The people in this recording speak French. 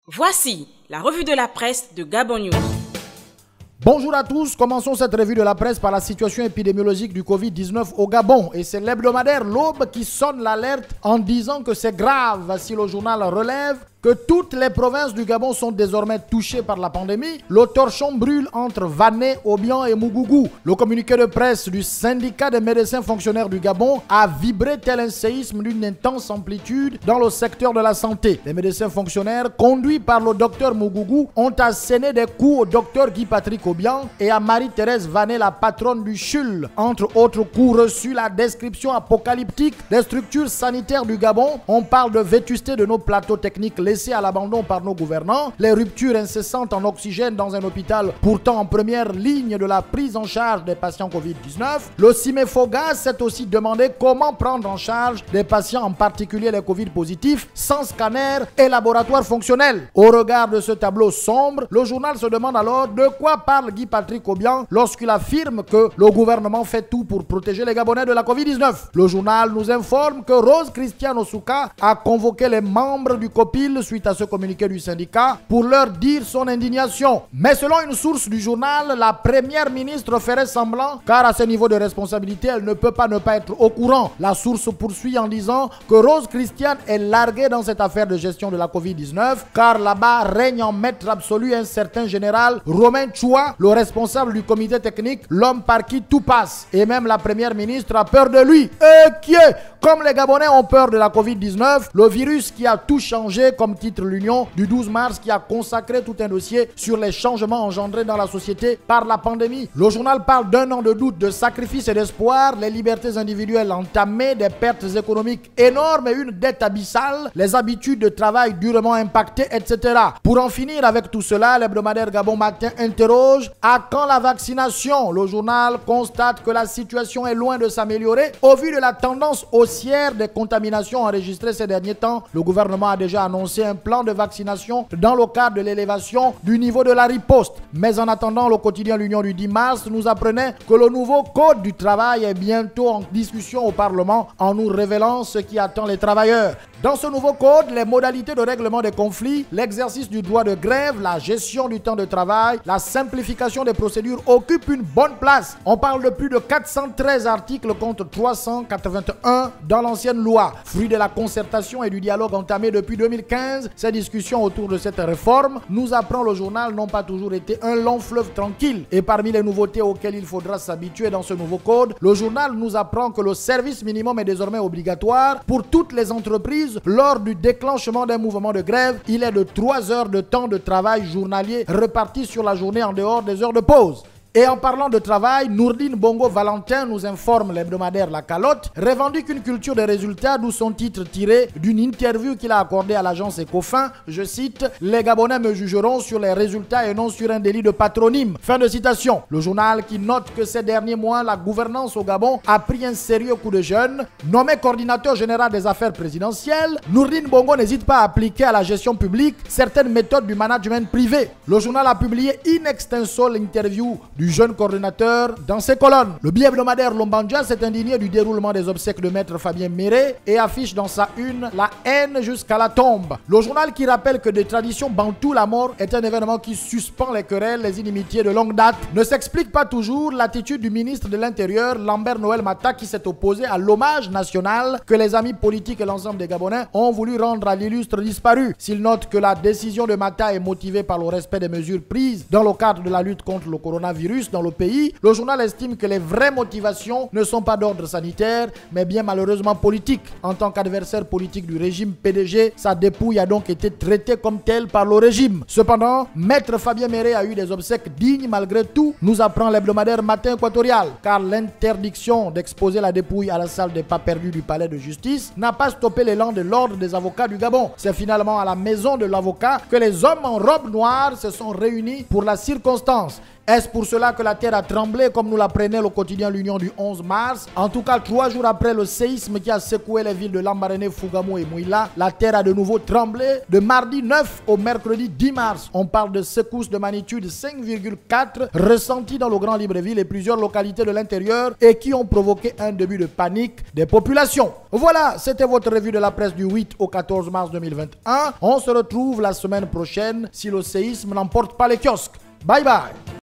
Voici la revue de la presse de Gabon News. Bonjour à tous, commençons cette revue de la presse par la situation épidémiologique du Covid-19 au Gabon. Et c'est l'hebdomadaire L'Aube qui sonne l'alerte en disant que c'est grave. Si le journal relève que toutes les provinces du Gabon sont désormais touchées par la pandémie, le torchon brûle entre Vané, Obian et Mougougou. Le communiqué de presse du syndicat des médecins fonctionnaires du Gabon a vibré tel un séisme d'une intense amplitude dans le secteur de la santé. Les médecins fonctionnaires, conduits par le docteur Mougougou, ont asséné des coups au docteur Guy-Patrick Obian et à Marie-Thérèse Vané, la patronne du CHUL. Entre autres coups reçus, la description apocalyptique des structures sanitaires du Gabon. On parle de vétusté de nos plateaux techniques laissés à l'abandon par nos gouvernants, les ruptures incessantes en oxygène dans un hôpital pourtant en première ligne de la prise en charge des patients Covid-19. Le CIMEFOGA s'est aussi demandé comment prendre en charge des patients, en particulier les Covid positifs, sans scanner et laboratoire fonctionnel. Au regard de ce tableau sombre, le journal se demande alors de quoi parle Guy-Patrick Obian lorsqu'il affirme que le gouvernement fait tout pour protéger les Gabonais de la Covid-19. Le journal nous informe que Rose Christiane Osuka a convoqué les membres du COPIL suite à ce communiqué du syndicat pour leur dire son indignation. Mais selon une source du journal, la première ministre ferait semblant car à ce niveau de responsabilité, elle ne peut pas ne pas être au courant. La source poursuit en disant que Rose Christiane est larguée dans cette affaire de gestion de la Covid-19 car là-bas règne en maître absolu un certain général Romain Choua, le responsable du comité technique, l'homme par qui tout passe. Et même la première ministre a peur de lui. Et qui est, comme les Gabonais ont peur de la Covid-19, le virus qui a tout changé, comme titre l'Union du 12 mars qui a consacré tout un dossier sur les changements engendrés dans la société par la pandémie. Le journal parle d'un an de doute, de sacrifices et d'espoir, les libertés individuelles entamées, des pertes économiques énormes et une dette abyssale, les habitudes de travail durement impactées, etc. Pour en finir avec tout cela, l'hebdomadaire Gabon Matin interroge à quand la vaccination. Le journal constate que la situation est loin de s'améliorer. Au vu de la tendance haussière des contaminations enregistrées ces derniers temps, le gouvernement a déjà annoncé un plan de vaccination dans le cadre de l'élévation du niveau de la riposte. Mais en attendant, le quotidien L'Union du 10 mars nous apprenait que le nouveau code du travail est bientôt en discussion au Parlement en nous révélant ce qui attend les travailleurs. Dans ce nouveau code, les modalités de règlement des conflits, l'exercice du droit de grève, la gestion du temps de travail, la simplification des procédures occupent une bonne place. On parle de plus de 413 articles contre 381 dans l'ancienne loi. Fruit de la concertation et du dialogue entamé depuis 2015, ces discussions autour de cette réforme, nous apprend le journal, n'ont pas toujours été un long fleuve tranquille. Et parmi les nouveautés auxquelles il faudra s'habituer dans ce nouveau code, le journal nous apprend que le service minimum est désormais obligatoire pour toutes les entreprises. Lors du déclenchement d'un mouvement de grève, il est de 3 heures de temps de travail journalier répartis sur la journée en dehors des heures de pause. Et en parlant de travail, Nourdine Bongo Valentin nous informe l'hebdomadaire La Calotte, revendique une culture des résultats, d'où son titre tiré d'une interview qu'il a accordée à l'agence Ecofin. Je cite, « Les Gabonais me jugeront sur les résultats et non sur un délit de patronyme ». Fin de citation. Le journal qui note que ces derniers mois, la gouvernance au Gabon a pris un sérieux coup de jeune. Nommé coordinateur général des affaires présidentielles, Nourdine Bongo n'hésite pas à appliquer à la gestion publique certaines méthodes du management privé. Le journal a publié in extenso l'interview du jeune coordinateur dans ses colonnes. Le bi-hebdomadaire Lombanja s'est indigné du déroulement des obsèques de maître Fabien Méré et affiche dans sa une la haine jusqu'à la tombe. Le journal qui rappelle que des traditions bantoues, la mort est un événement qui suspend les querelles, les inimitiés de longue date. Ne s'explique pas toujours l'attitude du ministre de l'Intérieur, Lambert Noël Mata, qui s'est opposé à l'hommage national que les amis politiques et l'ensemble des Gabonais ont voulu rendre à l'illustre disparu. S'il note que la décision de Mata est motivée par le respect des mesures prises dans le cadre de la lutte contre le coronavirus dans le pays, le journal estime que les vraies motivations ne sont pas d'ordre sanitaire, mais bien malheureusement politique. En tant qu'adversaire politique du régime PDG, sa dépouille a donc été traitée comme telle par le régime. Cependant, maître Fabien Méré a eu des obsèques dignes malgré tout, nous apprend l'hebdomadaire Matin Équatorial, car l'interdiction d'exposer la dépouille à la salle des pas perdus du palais de justice n'a pas stoppé l'élan de l'ordre des avocats du Gabon. C'est finalement à la maison de l'avocat que les hommes en robe noire se sont réunis pour la circonstance. Est-ce pour cela que la terre a tremblé comme nous l'apprenait le quotidien L'Union du 11 mars? En tout cas, 3 jours après le séisme qui a secoué les villes de Lambaréné, Fougamou et Mouila, la terre a de nouveau tremblé de mardi 9 au mercredi 10 mars. On parle de secousses de magnitude 5,4 ressenties dans le Grand Libreville et plusieurs localités de l'intérieur et qui ont provoqué un début de panique des populations. Voilà, c'était votre revue de la presse du 8 au 14 mars 2021. On se retrouve la semaine prochaine si le séisme n'emporte pas les kiosques. Bye bye.